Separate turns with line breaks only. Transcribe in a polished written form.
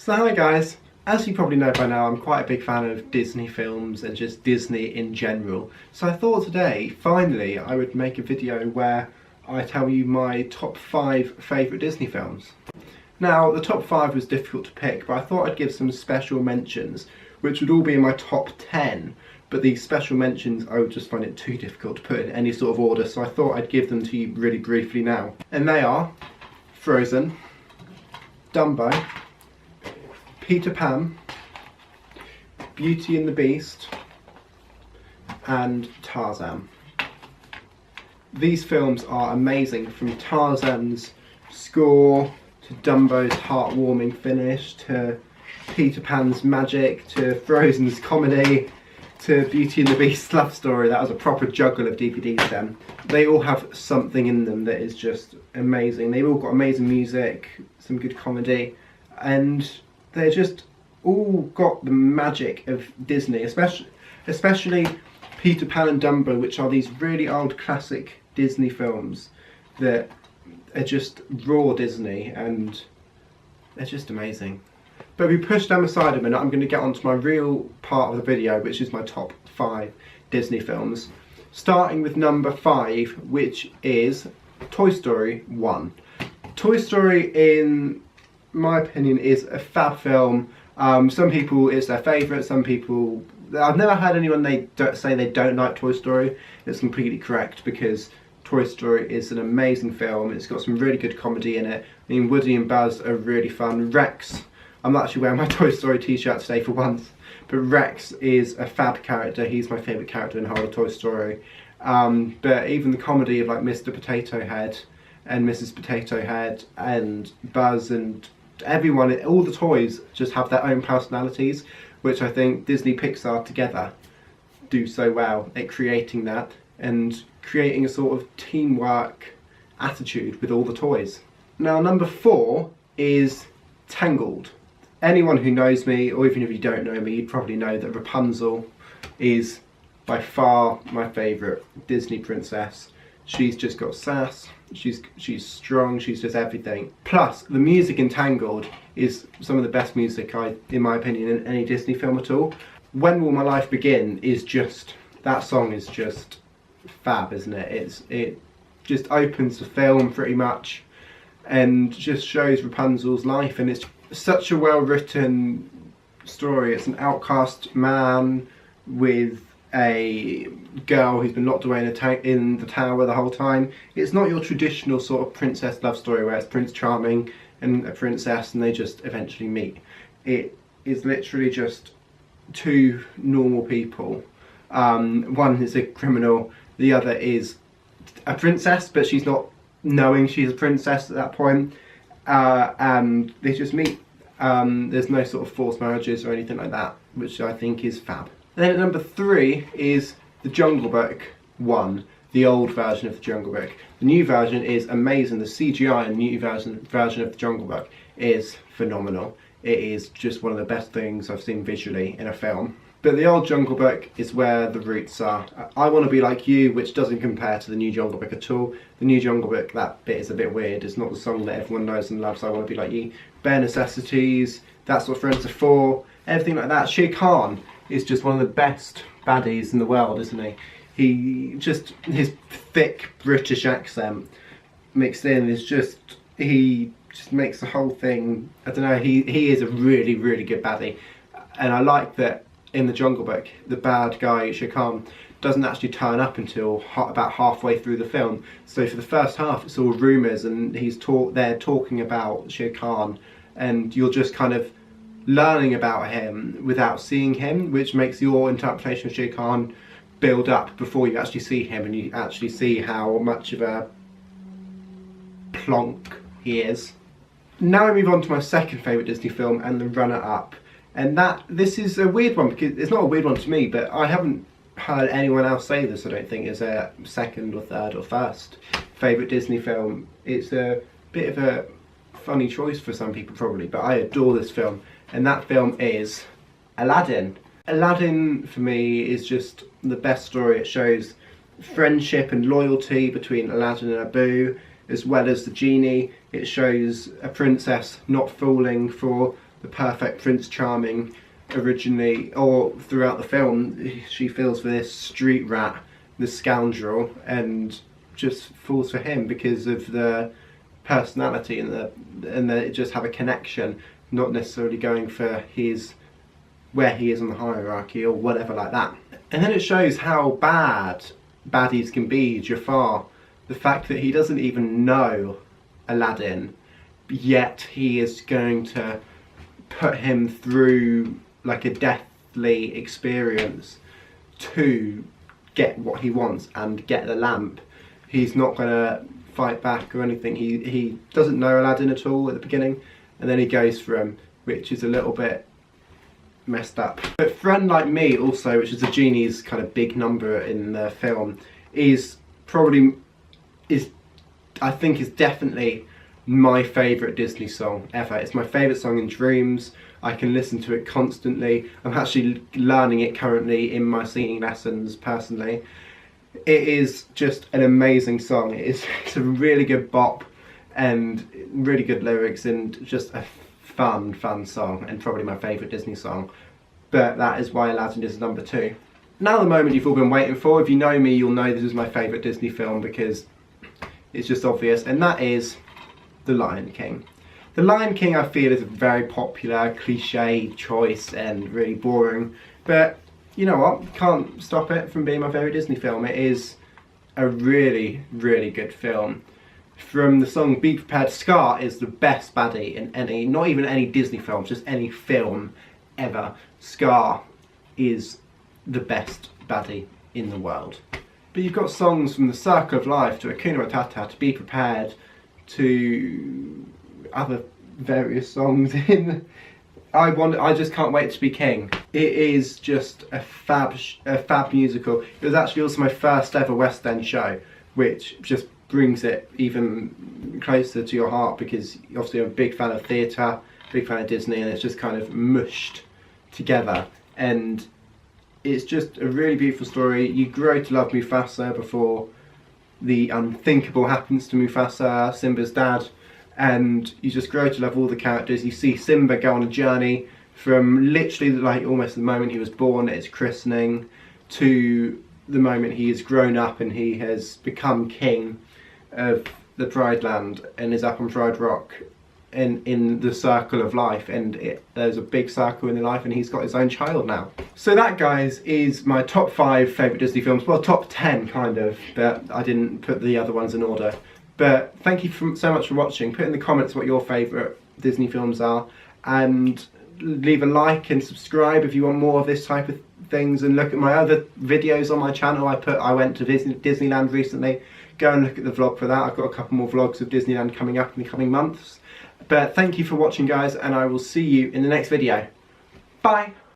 So hi guys, as you probably know by now, I'm quite a big fan of Disney films and just Disney in general. So I thought today, finally, I would make a video where I tell you my top 5 favourite Disney films. Now, the top 5 was difficult to pick, but I thought I'd give some special mentions, which would all be in my top 10. But these special mentions, I would just find it too difficult to put in any sort of order, so I thought I'd give them to you really briefly now. And they are Frozen, Dumbo, Peter Pan, Beauty and the Beast, and Tarzan. These films are amazing, from Tarzan's score to Dumbo's heartwarming finish to Peter Pan's magic to Frozen's comedy to Beauty and the Beast's love story. That was a proper juggle of DVDs then. They all have something in them that is just amazing. They've all got amazing music, some good comedy, and they're just all got the magic of Disney, especially Peter Pan and Dumbo, which are these really old classic Disney films that are just raw Disney, and they're just amazing. But if we push them aside a minute, I'm going to get on to my real part of the video, which is my top 5 Disney films. Starting with number 5, which is Toy Story 1. Toy Story, in my opinion, is a fab film. Some people it's their favourite, some people... I've never had anyone say they don't like Toy Story. It's completely correct, because Toy Story is an amazing film. It's got some really good comedy in it. I mean, Woody and Buzz are really fun. Rex, I'm not actually wearing my Toy Story t-shirt today for once, but Rex is a fab character. He's my favourite character in the whole of Toy Story. But even the comedy of like Mr. Potato Head and Mrs. Potato Head and Buzz and everyone, all the toys just have their own personalities, which I think Disney Pixar together do so well at creating that and creating a sort of teamwork attitude with all the toys. Now, number 4 is Tangled. Anyone who knows me, or even if you don't know me, you'd probably know that Rapunzel is by far my favourite Disney princess. She's just got sass, she's strong, she's just everything. Plus, the music in Tangled is some of the best music, in my opinion, in any Disney film at all. When Will My Life Begin is just, that song is just fab, isn't it? It just opens the film pretty much and just shows Rapunzel's life, and it's such a well written story. It's an outcast man with a girl who's been locked away in the tower the whole time. It's not your traditional sort of princess love story where it's Prince Charming and a princess and they just eventually meet. It is literally just two normal people. One is a criminal, the other is a princess, but she's not knowing she's a princess at that point, and they just meet. There's no sort of forced marriages or anything like that, which I think is fab. Then at number 3 is The Jungle Book 1, the old version of The Jungle Book. The new version is amazing. The CGI in the new version of The Jungle Book is phenomenal. It is just one of the best things I've seen visually in a film. But the old Jungle Book is where the roots are. I Want to Be Like You, which doesn't compare to the new Jungle Book at all. The new Jungle Book, that bit is a bit weird. It's not the song that everyone knows and loves, I Want to Be Like You. Bare Necessities, That's What Friends Are For, everything like that. Shere Khan is just one of the best baddies in the world, isn't he? His thick British accent mixed in is just, he just makes the whole thing, I don't know, he is a really, really good baddie. And I like that in the Jungle Book, the bad guy, Shere Khan, doesn't actually turn up until about halfway through the film. So for the first half, it's all rumours, and they're talking about Shere Khan, and you're just kind of learning about him without seeing him, which makes your interpretation of Shere Khan build up before you actually see him, and you actually see how much of a plonk he is. Now I move on to my second favourite Disney film and the runner-up. And this is a weird one, because it's not a weird one to me, but I haven't heard anyone else say this, I don't think, as a second or third or first favourite Disney film. It's a bit of a funny choice for some people probably, but I adore this film, and that film is Aladdin. Aladdin for me is just the best story. It shows friendship and loyalty between Aladdin and Abu, as well as the genie. It shows a princess not falling for the perfect Prince Charming originally, or throughout the film. She falls for this street rat, this scoundrel, and just falls for him because of the personality and they just have a connection, not necessarily going for where he is on the hierarchy or whatever like that. And then it shows how bad baddies can be. Jafar, the fact that he doesn't even know Aladdin, yet he is going to put him through like a deathly experience to get what he wants and get the lamp. He's not going to fight back or anything. He doesn't know Aladdin at all at the beginning, and then he goes for him, which is a little bit messed up. But Friend Like Me also, which is the genie's kind of big number in the film, I think is definitely my favourite Disney song ever. It's my favourite song in dreams. I can listen to it constantly. I'm actually learning it currently in my singing lessons personally. It is just an amazing song. It's a really good bop and really good lyrics and just a fun song, and probably my favourite Disney song. But that is why Aladdin is number 2. Now the moment you've all been waiting for. If you know me, you'll know this is my favourite Disney film because it's just obvious, and that is The Lion King. The Lion King, I feel, is a very popular, cliche choice and really boring, but you know what? Can't stop it from being my favourite Disney film. It is a really, really good film. From the song Be Prepared, Scar is the best baddie in any, not even any Disney film, just any film ever. Scar is the best baddie in the world. But you've got songs from The Circle of Life to Hakuna Matata to Be Prepared to other various songs in I Just Can't Wait to Be King. It is just a fab musical. It was actually also my first ever West End show, which just brings it even closer to your heart because obviously I'm a big fan of theatre, big fan of Disney, and it's just kind of mushed together. And it's just a really beautiful story. You grow to love Mufasa before the unthinkable happens to Mufasa, Simba's dad, and you just grow to love all the characters. You see Simba go on a journey from literally like almost the moment he was born at his christening to the moment he has grown up and he has become king of the Pride Land and is up on Pride Rock in the circle of life, and there's a big circle in the life, and he's got his own child now. So that, guys, is my top 5 favourite Disney films. Well, top 10 kind of, but I didn't put the other ones in order. But thank you so much for watching. Put in the comments what your favourite Disney films are, and leave a like and subscribe if you want more of this type of things, and look at my other videos on my channel. I went to Disneyland recently. Go and look at the vlog for that. I've got a couple more vlogs of Disneyland coming up in the coming months. But thank you for watching, guys, and I will see you in the next video. Bye!